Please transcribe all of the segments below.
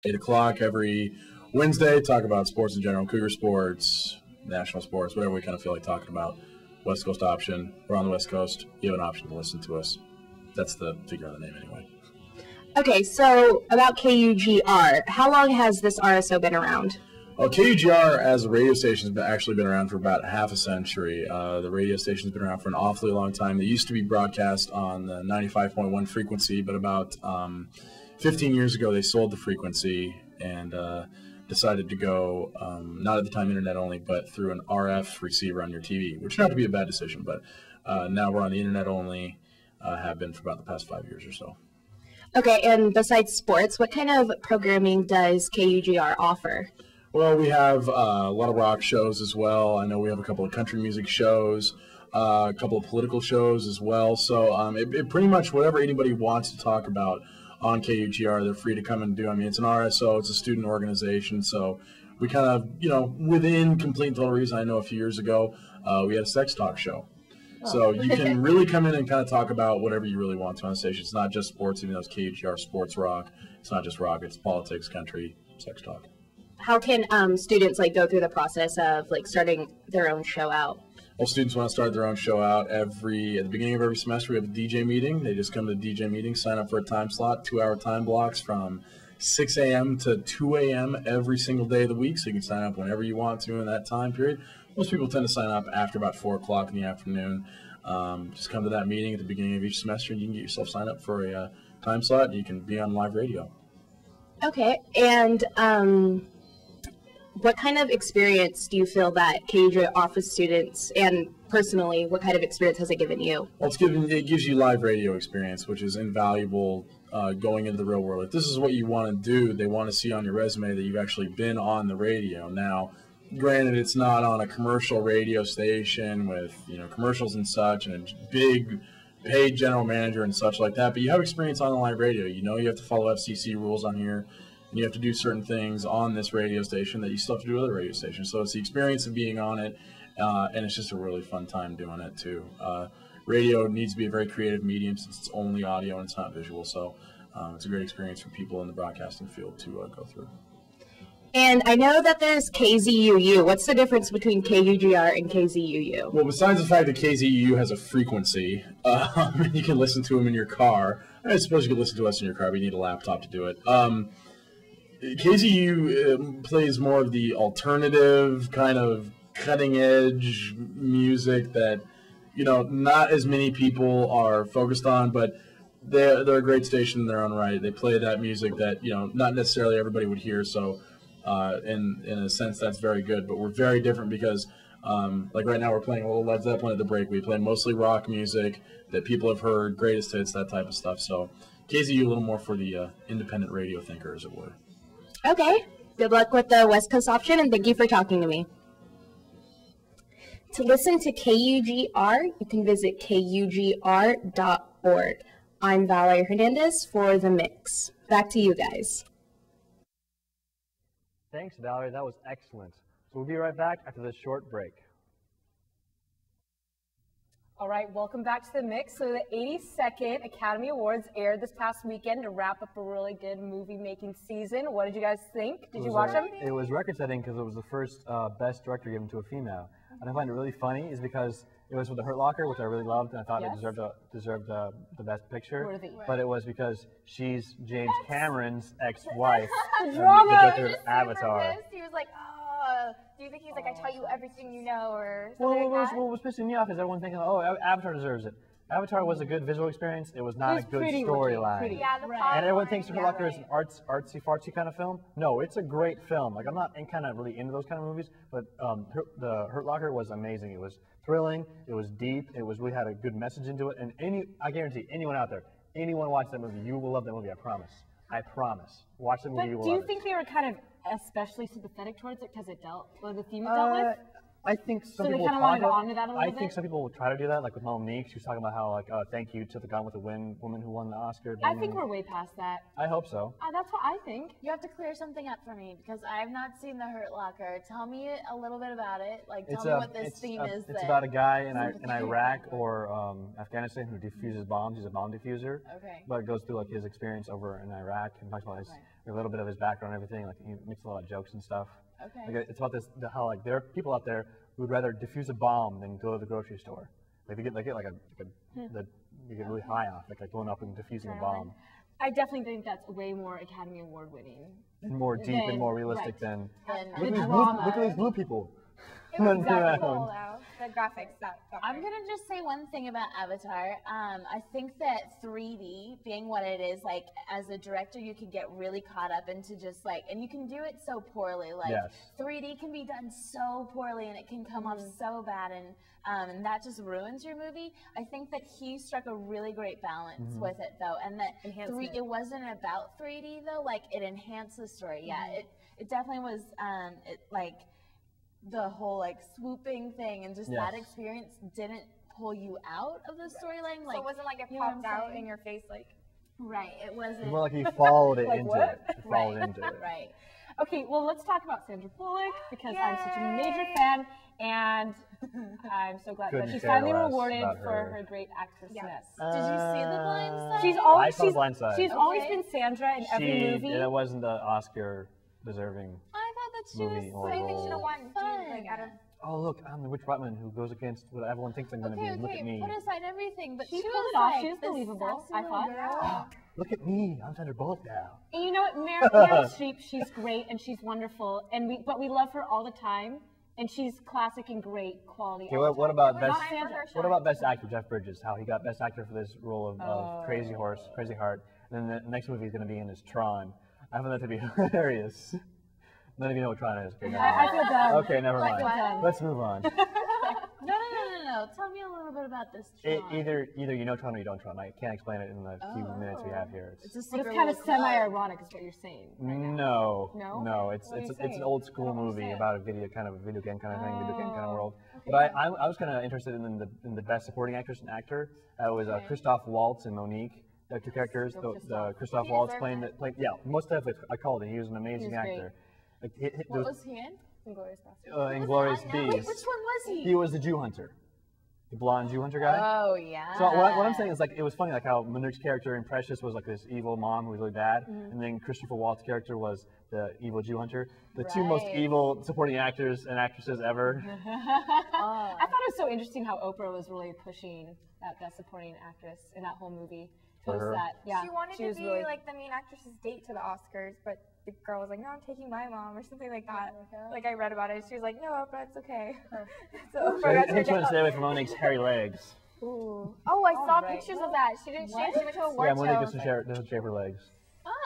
8 o'clock every Wednesday. Talk about sports in general, Cougar sports, national sports, whatever we kind of feel like talking about. West Coast option. We're on the West Coast. You have an option to listen to us. That's the figure of the name anyway. Okay, so about KUGR, how long has this RSO been around? Well, KUGR as a radio station has actually been around for about half a century. The radio station's been around for an awfully long time. They used to be broadcast on the 95.1 frequency, but about 15 years ago they sold the frequency and decided to go, not at the time internet only, but through an RF receiver on your TV, which turned out to be a bad decision, but now we're on the internet only, have been for about the past 5 years or so. Okay, and besides sports, what kind of programming does KUGR offer? Well, we have a lot of rock shows as well. I know we have a couple of country music shows, a couple of political shows as well. So it pretty much whatever anybody wants to talk about on KUGR, they're free to come and do. I mean, it's an RSO, it's a student organization, so we kind of, within Complete and Total Reason, I know a few years ago, we had a sex talk show. So you can really come in and kind of talk about whatever you really want to on the station. It's not just sports, even though it's KUGR sports rock. It's not just rock, it's politics, country, sex talk. How can students go through the process of starting their own show out? Well, students want to start their own show out at the beginning of every semester. We have a DJ meeting. They just come to the DJ meeting, sign up for a time slot, 2-hour time blocks from 6 a.m. to 2 a.m. every single day of the week. So you can sign up whenever you want to in that time period. Most people tend to sign up after about 4 o'clock in the afternoon. Just come to that meeting at the beginning of each semester and you can get yourself signed up for a time slot and you can be on live radio. Okay, and what kind of experience do you feel that KUGR offers students, and personally, what kind of experience has it given you? Well, it gives you live radio experience, which is invaluable going into the real world. If this is what you want to do, they want to see on your resume that you've actually been on the radio. Now, granted, it's not on a commercial radio station with commercials and such, and a big paid general manager and such like that, but you have experience on the live radio. You have to follow FCC rules on here. And you have to do certain things on this radio station that you still have to do with other radio stations. So it's the experience of being on it, and it's just a really fun time doing it too. Radio needs to be a very creative medium since it's only audio and it's not visual. So it's a great experience for people in the broadcasting field to go through. And I know that there's KZUU. What's the difference between KUGR and KZUU? Well, besides the fact that KZUU has a frequency, you can listen to them in your car. I suppose you could listen to us in your car, but you need a laptop to do it. KZUU plays more of the alternative, kind of cutting-edge music that, not as many people are focused on, but they're a great station in their own right. They play that music that, not necessarily everybody would hear, so in a sense that's very good. But we're very different because, right now we're playing a little Led Zeppelin at the break. We play mostly rock music that people have heard, greatest hits, that type of stuff. So KZUU a little more for the independent radio thinker, as it were. Okay. Good luck with the West Coast option, and thank you for talking to me. To listen to KUGR, you can visit KUGR.org. I'm Valerie Hernandez for The Mix. Back to you guys. Thanks, Valerie. That was excellent. So we'll be right back after this short break. All right, welcome back to The Mix. So the 82nd Academy Awards aired this past weekend to wrap up a really good movie-making season. What did you guys think? Did you watch them? It was record-setting because it was the first Best Director given to a female. And I find it really funny is because it was with The Hurt Locker, which I really loved, and I thought it deserved the Best Picture. Worthy. But it was because she's James Cameron's ex-wife, The the drama. director of Avatar. He was like, do you think he's like, I tell you everything you know, or Well, something like that? what was pissing me off is everyone thinking, oh, Avatar deserves it. Avatar was a good visual experience. It was not a good storyline. Yeah, the And everyone thinks The Hurt Locker is an artsy-fartsy kind of film. No, it's a great film. Like, I'm not kind of really into those kind of movies, but The Hurt Locker was amazing. It was thrilling. It was deep. It really had a good message into it. And I guarantee anyone out there, anyone watch that movie, you will love that movie. I promise. I promise. Watch the movie. You will Do you love think they were kind of especially sympathetic towards it because it dealt with the theme it dealt with? I think some So they people kinda wanted to honor that a little I think bit? some people will try to do that, like with Monique. She was talking about how, thank you to the Gone with the Wind woman who won the Oscar. I think we're way past that. I hope so. That's what I think. You have to clear something up for me because I have not seen The Hurt Locker. Tell me a little bit about it. Like, tell me what this theme is. It's about a guy in Iraq or Afghanistan who defuses bombs. He's a bomb diffuser. Okay. But it goes through his experience over in Iraq and talks about a little bit of his background and everything. Like he makes a lot of jokes and stuff. Okay. Like, it's about how like there are people out there who would rather defuse a bomb than go to the grocery store. Like they get you get really high off, like going up and defusing a bomb. I definitely think that's way more Academy Award winning. And more deep and more realistic than the look at these blue people. It was very cool though. The graphics I'm gonna just say one thing about Avatar. I think that 3D being what it is, like as a director, you can get really caught up into just like, and you can do it so poorly. Like 3D can be done so poorly, and it can come off so bad, and that just ruins your movie. I think that he struck a really great balance with it though, and that it wasn't about 3D though. Like it enhanced the story. Yeah, it definitely was. Like. The whole like swooping thing and just that experience didn't pull you out of the storyline. Like, so it wasn't like it popped out in your face, like. Right, it wasn't. More like you followed it like into what? it. You followed into it. Right. Okay, well let's talk about Sandra Bullock because I'm such a major fan, and I'm so glad that she's finally rewarded for her great actressness. Did you see The Blind Side? I saw Blind Side. She's always been Sandra in every movie. It wasn't the Oscar deserving. I thought that she was I think she should have won. Like out of. Oh look, I'm the Rich Rutman who goes against what everyone thinks I'm going to be. Look at me. Put aside everything, but she pulled it off. She was believable, I thought. Look at me, I'm Sandra Bullock now. And you know what, Meryl Streep, she's great and she's wonderful, and but we love her all the time, and she's classic and great quality. Okay, what about best actor? Jeff Bridges, how he got best actor for this role of Crazy Heart, and then the next movie he's going to be in is Tron. I found that to be hilarious. None of you know what Tron is. Okay, I feel dumb. Okay, never mind. Let's move on. No. Tell me a little bit about this Tron. Either you know Tron or you don't Tron. I can't explain it in the few minutes we have here. It's kind of semi-ironic, is what you're saying. No. It's an old school movie about a video game kind of thing, video game kind of world. Okay. But I was kind of interested in the best supporting actress and actor. It was Christoph Waltz and Monique. The two characters, the Christoph Waltz playing most definitely I called it. He was an amazing actor. Like, what was he in? Inglourious Basterds. Wait, which one was he? He was the Jew hunter, the blonde Jew hunter guy. Oh yeah. So what I'm saying is like it was funny like how Monique's character in Precious was like this evil mom who was really bad, and then Christopher Waltz's character was the evil Jew hunter. The two most evil supporting actors and actresses ever. I thought it was so interesting how Oprah was really pushing that best supporting actress in that whole movie. She wanted to be really like the main actress's date to the Oscars, but the girl was like, "No, I'm taking my mom," or something like that. Like I read about it. She was like, "No, Oprah, it's okay." So Oprah got to stay away from Monique's hairy legs. Ooh. Oh, I saw pictures of that. She didn't shave. She went to a award show. Yeah, Monique doesn't shave her legs.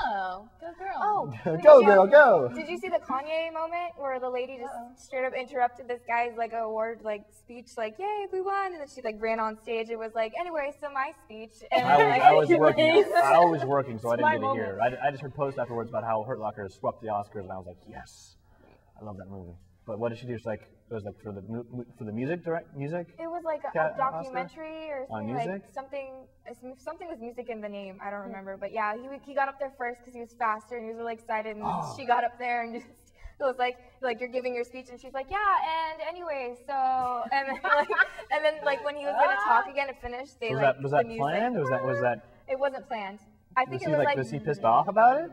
Oh, go girl. Oh, go girl, go. Did you see the Kanye moment where the lady just straight up interrupted this guy's like award speech, like, "Yay, we won," and then she like ran on stage. It was like, "Anyway, so my speech." And I was working, so I didn't get to hear. I just heard posts afterwards about how Hurt Locker swept the Oscars, and I was like, yes, I love that movie. But what did she do? It was like for the music. It was like a documentary or something. On music? Like something with music in the name. I don't remember, but yeah, he got up there first because he was faster and he was really excited. And she got up there and just it was like you're giving your speech, and she's like, "Yeah, and anyway, so," and then when he was gonna talk again to finish, they was that planned? Was that? It wasn't planned. I think it was was he pissed off about it?